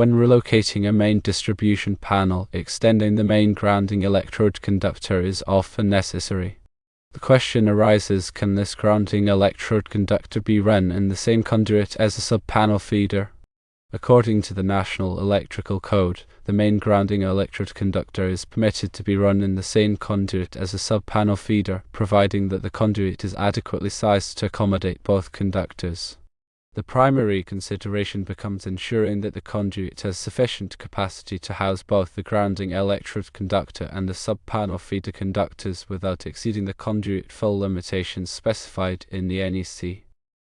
When relocating a main distribution panel, extending the main grounding electrode conductor is often necessary. The question arises, can this grounding electrode conductor be run in the same conduit as a sub-panel feeder? According to the National Electrical Code, the main grounding electrode conductor is permitted to be run in the same conduit as a sub-panel feeder, providing that the conduit is adequately sized to accommodate both conductors. The primary consideration becomes ensuring that the conduit has sufficient capacity to house both the grounding electrode conductor and the sub-panel feeder conductors without exceeding the conduit fill limitations specified in the NEC.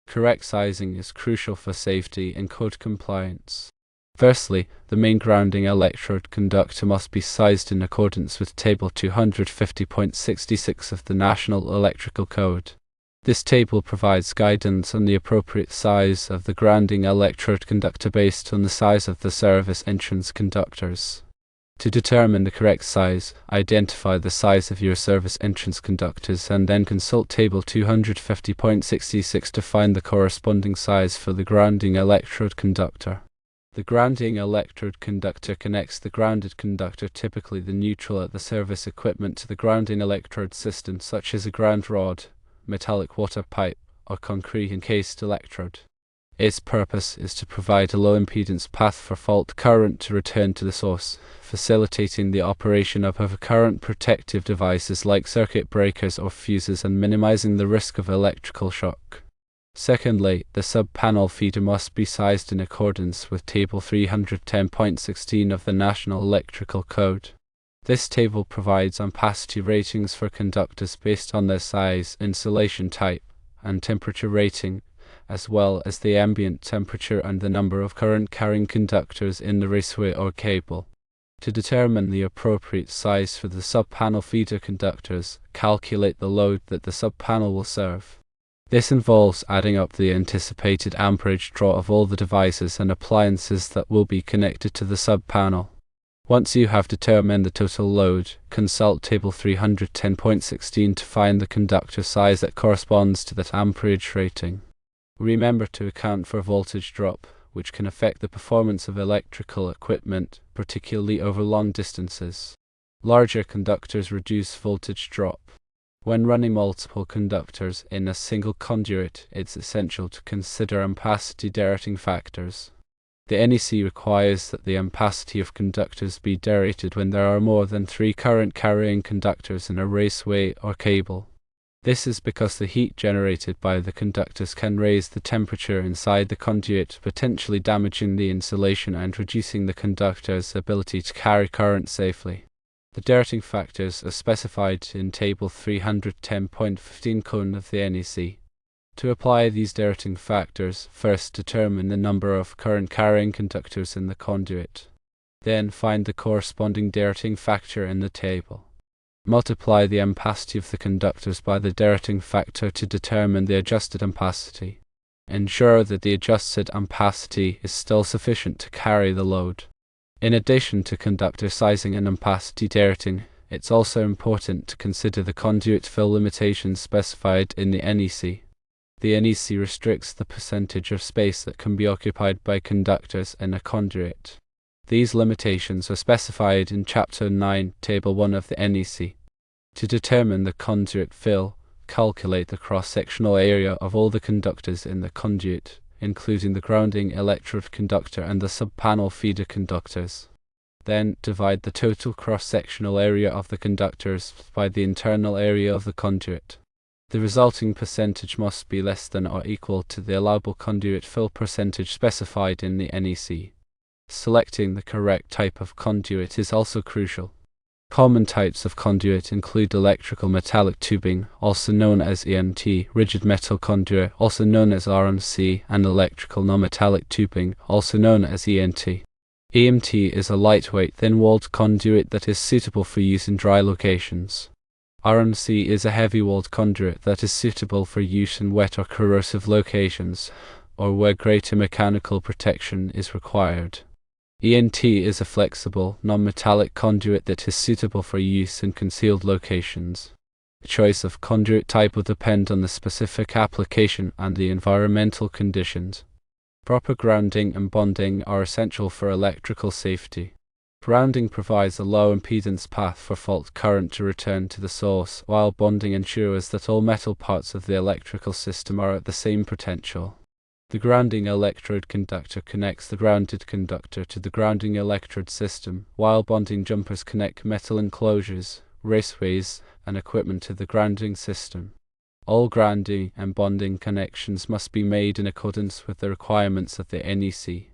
Correct sizing is crucial for safety and code compliance. Firstly, the main grounding electrode conductor must be sized in accordance with Table 250.66 of the National Electrical Code. This table provides guidance on the appropriate size of the grounding electrode conductor based on the size of the service entrance conductors. To determine the correct size, identify the size of your service entrance conductors and then consult Table 250.66 to find the corresponding size for the grounding electrode conductor. The grounding electrode conductor connects the grounded conductor, typically the neutral at the service equipment, to the grounding electrode system, such as a ground rod, metallic water pipe, or concrete encased electrode. Its purpose is to provide a low impedance path for fault current to return to the source, facilitating the operation of overcurrent protective devices like circuit breakers or fuses and minimizing the risk of electrical shock. Secondly, the sub-panel feeder must be sized in accordance with Table 310.16 of the National Electrical Code. This table provides ampacity ratings for conductors based on their size, insulation type, and temperature rating, as well as the ambient temperature and the number of current-carrying conductors in the raceway or cable. To determine the appropriate size for the sub-panel feeder conductors, calculate the load that the sub-panel will serve. This involves adding up the anticipated amperage draw of all the devices and appliances that will be connected to the sub-panel. Once you have determined the total load, consult Table 310.16 to find the conductor size that corresponds to that amperage rating. Remember to account for voltage drop, which can affect the performance of electrical equipment, particularly over long distances. Larger conductors reduce voltage drop. When running multiple conductors in a single conduit, it's essential to consider ampacity derating factors. The NEC requires that the ampacity of conductors be derated when there are more than 3 current-carrying conductors in a raceway or cable. This is because the heat generated by the conductors can raise the temperature inside the conduit, potentially damaging the insulation and reducing the conductor's ability to carry current safely. The derating factors are specified in Table 310.15 of the NEC. To apply these derating factors, first determine the number of current-carrying conductors in the conduit. Then find the corresponding derating factor in the table. Multiply the ampacity of the conductors by the derating factor to determine the adjusted ampacity. Ensure that the adjusted ampacity is still sufficient to carry the load. In addition to conductor sizing and ampacity derating, it's also important to consider the conduit fill limitations specified in the NEC. The NEC restricts the percentage of space that can be occupied by conductors in a conduit. These limitations are specified in Chapter 9, Table 1 of the NEC. To determine the conduit fill, calculate the cross-sectional area of all the conductors in the conduit, including the grounding electrode conductor and the sub-panel feeder conductors. Then divide the total cross-sectional area of the conductors by the internal area of the conduit. The resulting percentage must be less than or equal to the allowable conduit fill percentage specified in the NEC. Selecting the correct type of conduit is also crucial. Common types of conduit include electrical metallic tubing, also known as ENT, rigid metal conduit, also known as RMC, and electrical non-metallic tubing, also known as ENT. EMT is a lightweight, thin-walled conduit that is suitable for use in dry locations. RMC is a heavy-walled conduit that is suitable for use in wet or corrosive locations, or where greater mechanical protection is required. ENT is a flexible, non-metallic conduit that is suitable for use in concealed locations. The choice of conduit type will depend on the specific application and the environmental conditions. Proper grounding and bonding are essential for electrical safety. Grounding provides a low impedance path for fault current to return to the source, while bonding ensures that all metal parts of the electrical system are at the same potential. The grounding electrode conductor connects the grounded conductor to the grounding electrode system, while bonding jumpers connect metal enclosures, raceways, and equipment to the grounding system. All grounding and bonding connections must be made in accordance with the requirements of the NEC.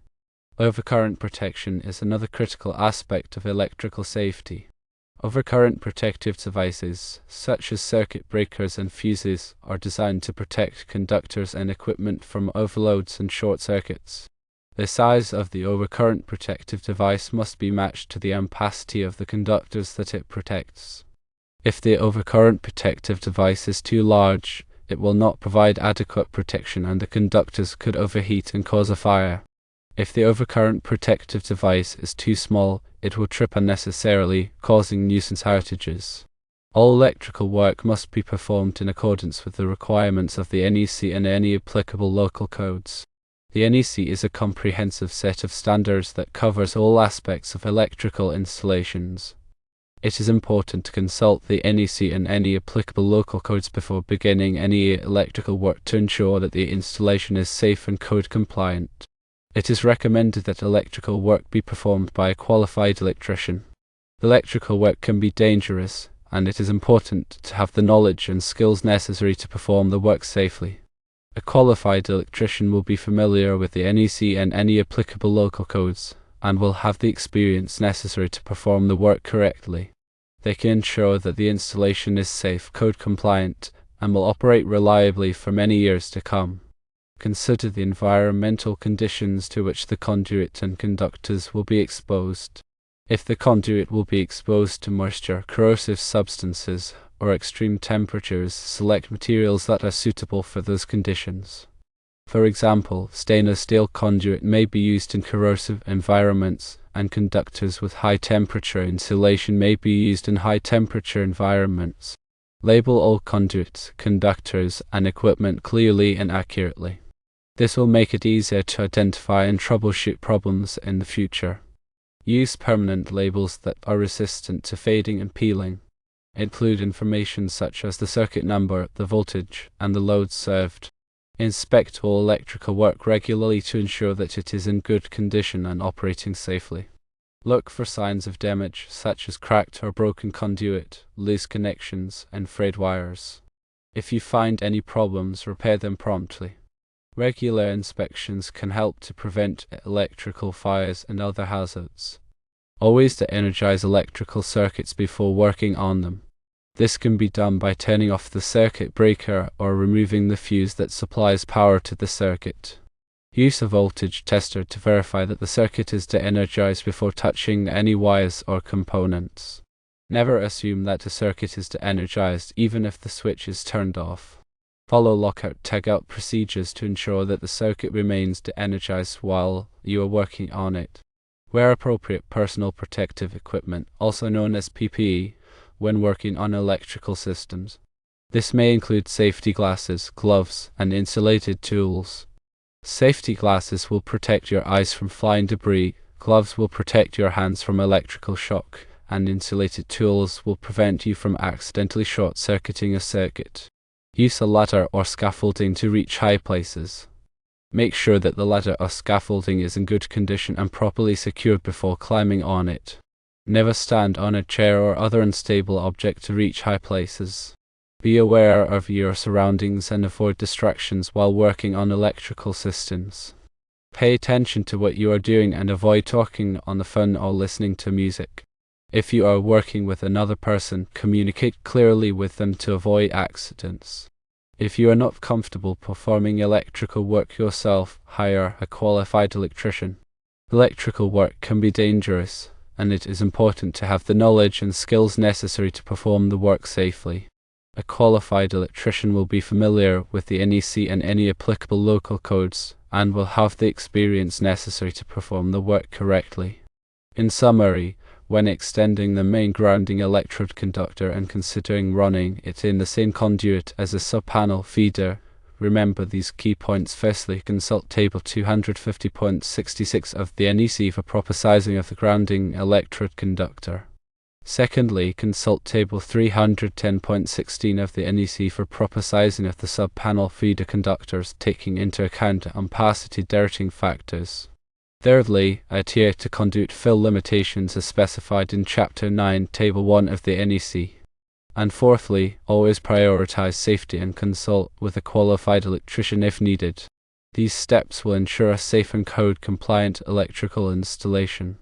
Overcurrent protection is another critical aspect of electrical safety. Overcurrent protective devices, such as circuit breakers and fuses, are designed to protect conductors and equipment from overloads and short circuits. The size of the overcurrent protective device must be matched to the ampacity of the conductors that it protects. If the overcurrent protective device is too large, it will not provide adequate protection and the conductors could overheat and cause a fire. If the overcurrent protective device is too small, it will trip unnecessarily, causing nuisance outages. All electrical work must be performed in accordance with the requirements of the NEC and any applicable local codes. The NEC is a comprehensive set of standards that covers all aspects of electrical installations. It is important to consult the NEC and any applicable local codes before beginning any electrical work to ensure that the installation is safe and code compliant. It is recommended that electrical work be performed by a qualified electrician. Electrical work can be dangerous, and it is important to have the knowledge and skills necessary to perform the work safely. A qualified electrician will be familiar with the NEC and any applicable local codes, and will have the experience necessary to perform the work correctly. They can ensure that the installation is safe, code compliant, and will operate reliably for many years to come. Consider the environmental conditions to which the conduit and conductors will be exposed. If the conduit will be exposed to moisture, corrosive substances, or extreme temperatures, select materials that are suitable for those conditions. For example, stainless steel conduit may be used in corrosive environments, and conductors with high temperature insulation may be used in high temperature environments. Label all conduits, conductors, and equipment clearly and accurately. This will make it easier to identify and troubleshoot problems in the future. Use permanent labels that are resistant to fading and peeling. Include information such as the circuit number, the voltage, and the load served. Inspect all electrical work regularly to ensure that it is in good condition and operating safely. Look for signs of damage such as cracked or broken conduit, loose connections, and frayed wires. If you find any problems, repair them promptly. Regular inspections can help to prevent electrical fires and other hazards. Always de-energize electrical circuits before working on them. This can be done by turning off the circuit breaker or removing the fuse that supplies power to the circuit. Use a voltage tester to verify that the circuit is de-energized before touching any wires or components. Never assume that a circuit is de-energized even if the switch is turned off. Follow lockout-tagout procedures to ensure that the circuit remains de-energized while you are working on it. Wear appropriate personal protective equipment, also known as PPE, when working on electrical systems. This may include safety glasses, gloves, and insulated tools. Safety glasses will protect your eyes from flying debris, gloves will protect your hands from electrical shock, and insulated tools will prevent you from accidentally short-circuiting a circuit. Use a ladder or scaffolding to reach high places. Make sure that the ladder or scaffolding is in good condition and properly secured before climbing on it. Never stand on a chair or other unstable object to reach high places. Be aware of your surroundings and avoid distractions while working on electrical systems. Pay attention to what you are doing and avoid talking on the phone or listening to music. If you are working with another person, communicate clearly with them to avoid accidents. If you are not comfortable performing electrical work yourself, hire a qualified electrician. Electrical work can be dangerous, and it is important to have the knowledge and skills necessary to perform the work safely. A qualified electrician will be familiar with the NEC and any applicable local codes, and will have the experience necessary to perform the work correctly. In summary, when extending the main grounding electrode conductor and considering running it in the same conduit as a sub-panel feeder, Remember these key points. Firstly, consult Table 250.66 of the NEC for proper sizing of the grounding electrode conductor. Secondly, consult Table 310.16 of the NEC for proper sizing of the sub-panel feeder conductors, taking into account opacity-dilating factors. Thirdly, adhere to conduit fill limitations as specified in Chapter 9, Table 1 of the NEC. And fourthly, always prioritize safety and consult with a qualified electrician if needed. These steps will ensure a safe and code-compliant electrical installation.